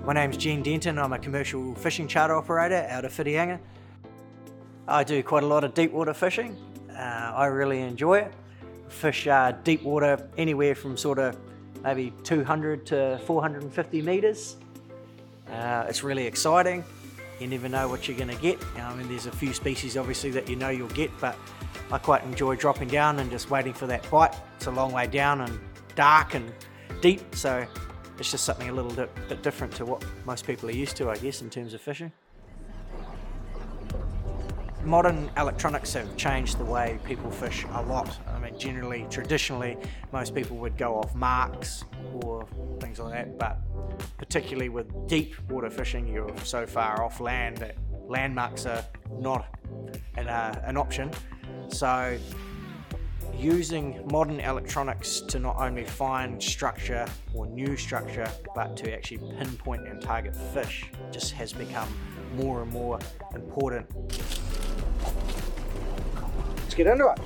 My name's Gene Denton. I'm a commercial fishing charter operator out of Whitiangler. I do quite a lot of deep water fishing. I really enjoy it. Fish deep water anywhere from sort of maybe 200 to 450 metres. It's really exciting. You never know what you're going to get. I mean, there's a few species obviously that you know you'll get, but I quite enjoy dropping down and just waiting for that bite. It's a long way down and dark and deep, so it's just something a little bit different to what most people are used to, I guess, in terms of fishing. Modern electronics have changed the way people fish a lot. I mean, generally, traditionally, most people would go off marks or things like that, but particularly with deep water fishing, you're so far off land that landmarks are not an option. So using modern electronics to not only find structure or new structure, but to actually pinpoint and target fish just has become more and more important. Let's get into it.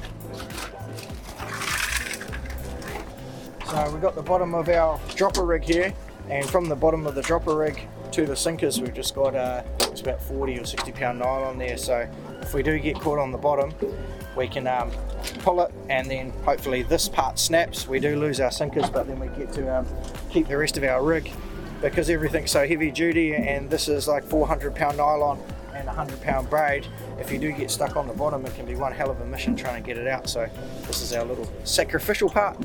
So we've got the bottom of our dropper rig here, and from the bottom of the dropper rig to the sinkers we've just got it's about 40 or 60 pound nylon there, so if we do get caught on the bottom we can pull it, and then hopefully this part snaps. We do lose our sinkers, but then we get to keep the rest of our rig, because everything's so heavy duty, and this is like 400 pound nylon and 100 pound braid. If you do get stuck on the bottom, it can be one hell of a mission trying to get it out, so this is our little sacrificial part.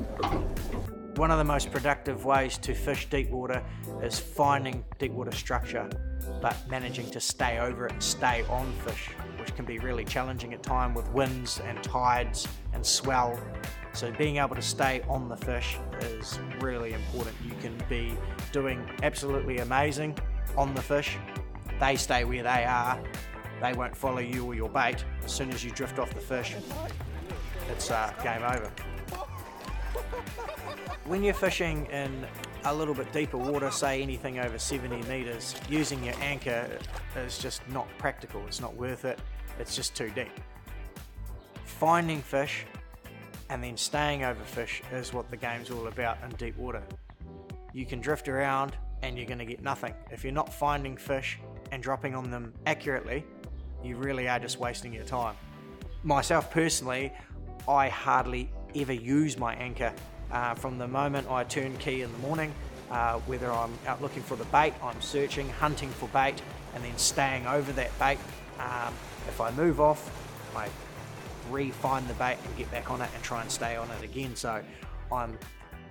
One of the most productive ways to fish deep water is finding deep water structure, but managing to stay over it and stay on fish, which can be really challenging at times with winds and tides and swell. So being able to stay on the fish is really important. You can be doing absolutely amazing on the fish. They stay where they are. They won't follow you or your bait. As soon as you drift off the fish, it's game over. When you're fishing in a little bit deeper water, say anything over 70 metres, using your anchor is just not practical. It's not worth it. It's just too deep. Finding fish and then staying over fish is what the game's all about in deep water. You can drift around and you're going to get nothing. If you're not finding fish and dropping on them accurately, you really are just wasting your time. Myself personally, I hardly ever use my anchor. From the moment I turn key in the morning, whether I'm out looking for the bait, I'm searching, hunting for bait, and then staying over that bait. If I move off, I re-find the bait and get back on it and try and stay on it again. So I'm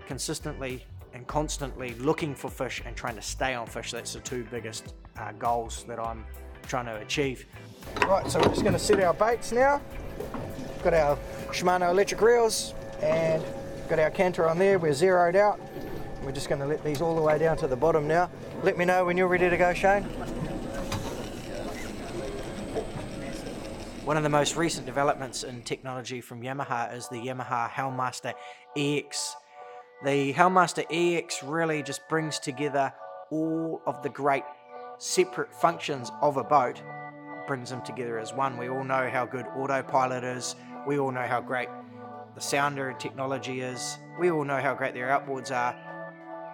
consistently and constantly looking for fish and trying to stay on fish. That's the two biggest goals that I'm trying to achieve. Right, so we're just going to set our baits now. Got our Shimano electric reels and got our canter on there. We're zeroed out. We're just going to let these all the way down to the bottom now. Let me know when you're ready to go, Shane. One of the most recent developments in technology from Yamaha is the Yamaha Helm Master EX. The Helm Master EX really just brings together all of the great separate functions of a boat, brings them together as one. We all know how good autopilot is. We all know how great the sounder technology is. We all know how great their outboards are.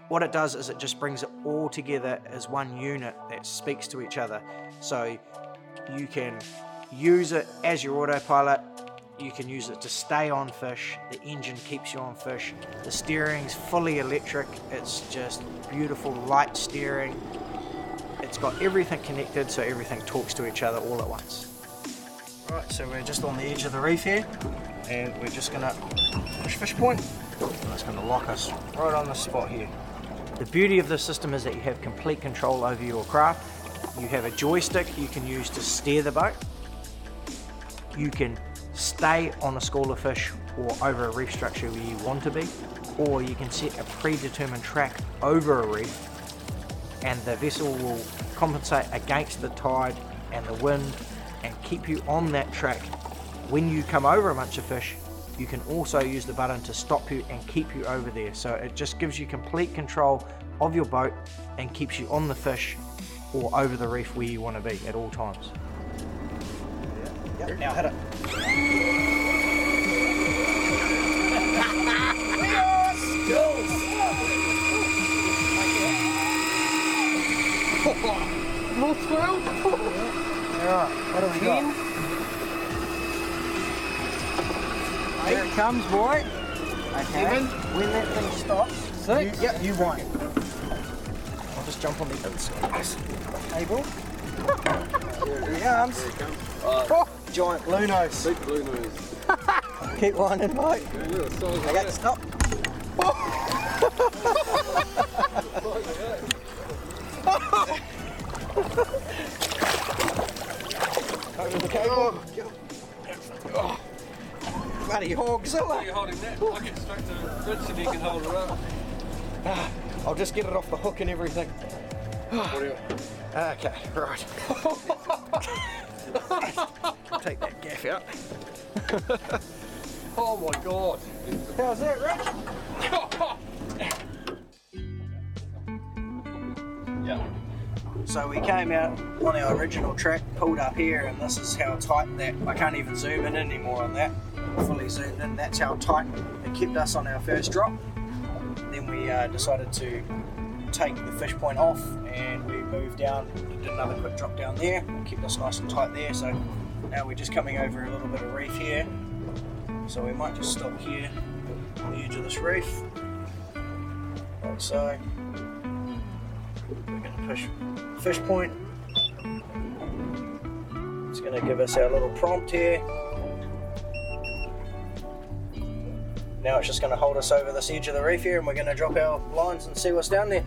What it does is it just brings it all together as one unit that speaks to each other. So you can use it as your autopilot, you can use it to stay on fish, the engine keeps you on fish, the steering's fully electric, it's just beautiful light steering. It's got everything connected, so everything talks to each other all at once. Right, so we're just on the edge of the reef here, and we're just going to push fish point, and it's going to lock us right on the spot here. The beauty of this system is that you have complete control over your craft. You have a joystick you can use to steer the boat. You can stay on a school of fish or over a reef structure where you want to be, or you can set a predetermined track over a reef, and the vessel will compensate against the tide and the wind and keep you on that track. When you come over a bunch of fish, you can also use the button to stop you and keep you over there. So it just gives you complete control of your boat and keeps you on the fish or over the reef where you want to be at all times. Yep, now hit it. More 12. Alright, what do we 10. got? Here it comes, boy. Okay. 7. When that thing stops, 6. yep, you won't. I'll just jump on the inside. Able? Here he comes. Here it comes. Oh, giant blue nose. Big blue nose. Keep winding, mate. Yeah, look at the size of Okay, that. stop. Over the cable. Oh. Bloody hogzilla. You're holding that. I get straight to Rich and he can hold her up. I'll just get it off the hook and everything. What do you? Okay, right. Take that gaff out. Oh my god. How's that, Rich? Yeah. So we came out on our original track, pulled up here, and this is how tight that, I can't even zoom in anymore on that, fully zoomed in, that's how tight it kept us on our first drop. Then we decided to take the fish point off and we moved down, did another quick drop down there, and kept us nice and tight there. So now we're just coming over a little bit of reef here. So we might just stop here on the edge of this reef, like so. We're going to push fish point. It's going to give us our little prompt here. Now it's just going to hold us over this edge of the reef here, and we're going to drop our lines and see what's down there.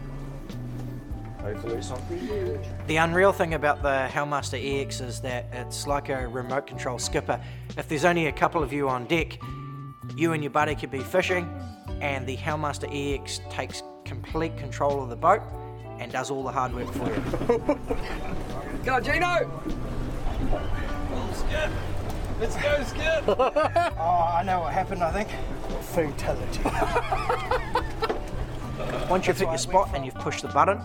Hopefully something huge. The unreal thing about the Helm Master EX is that it's like a remote control skipper. If there's only a couple of you on deck, you and your buddy could be fishing, and the Helm Master EX takes complete control of the boat and does all the hard work for you. Go, Gino! Skip! Let's go, Skip! Oh, I know what happened, I think. Fatality. Once you've hit your spot and you've pushed the button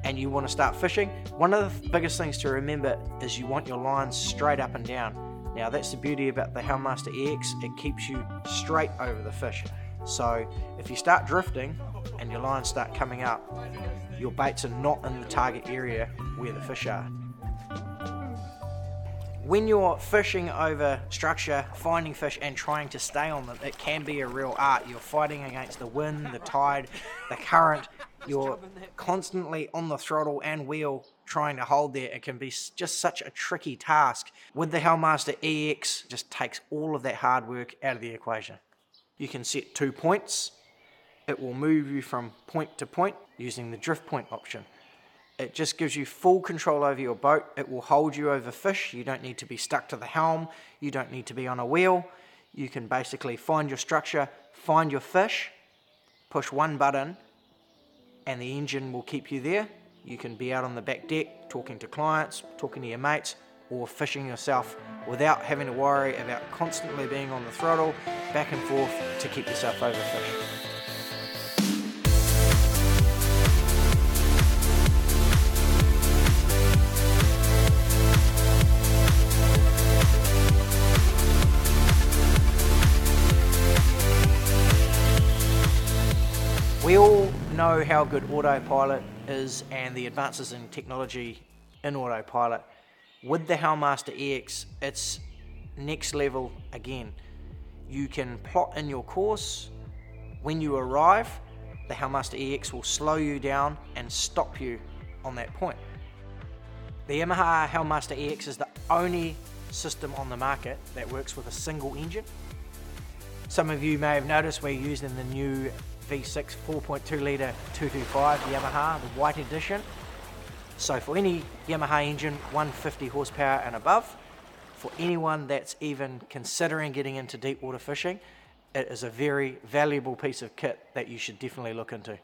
and you want to start fishing, one of the biggest things to remember is you want your lines straight up and down. Now that's the beauty about the Helm Master EX, it keeps you straight over the fish. So if you start drifting and your lines start coming up, your baits are not in the target area where the fish are. When you're fishing over structure, finding fish and trying to stay on them, it can be a real art. You're fighting against the wind, the tide, the current. You're constantly on the throttle and wheel trying to hold there. It can be just such a tricky task. With the Helm Master EX, it just takes all of that hard work out of the equation. You can set 2 points. It will move you from point to point using the drift point option. It just gives you full control over your boat. It will hold you over fish. You don't need to be stuck to the helm. You don't need to be on a wheel. You can basically find your structure, find your fish, push one button, and the engine will keep you there. You can be out on the back deck talking to clients, talking to your mates, or fishing yourself without having to worry about constantly being on the throttle, back and forth to keep yourself over fish. We all know how good autopilot is and the advances in technology in autopilot. With the Helm Master EX, it's next level again. You can plot in your course. When you arrive, the Helm Master EX will slow you down and stop you on that point. The Yamaha Helm Master EX is the only system on the market that works with a single engine. Some of you may have noticed we're using the new V6 4.2 litre 225 Yamaha, the white edition. So for any Yamaha engine, 150 horsepower and above, for anyone that's even considering getting into deep water fishing, it is a very valuable piece of kit that you should definitely look into.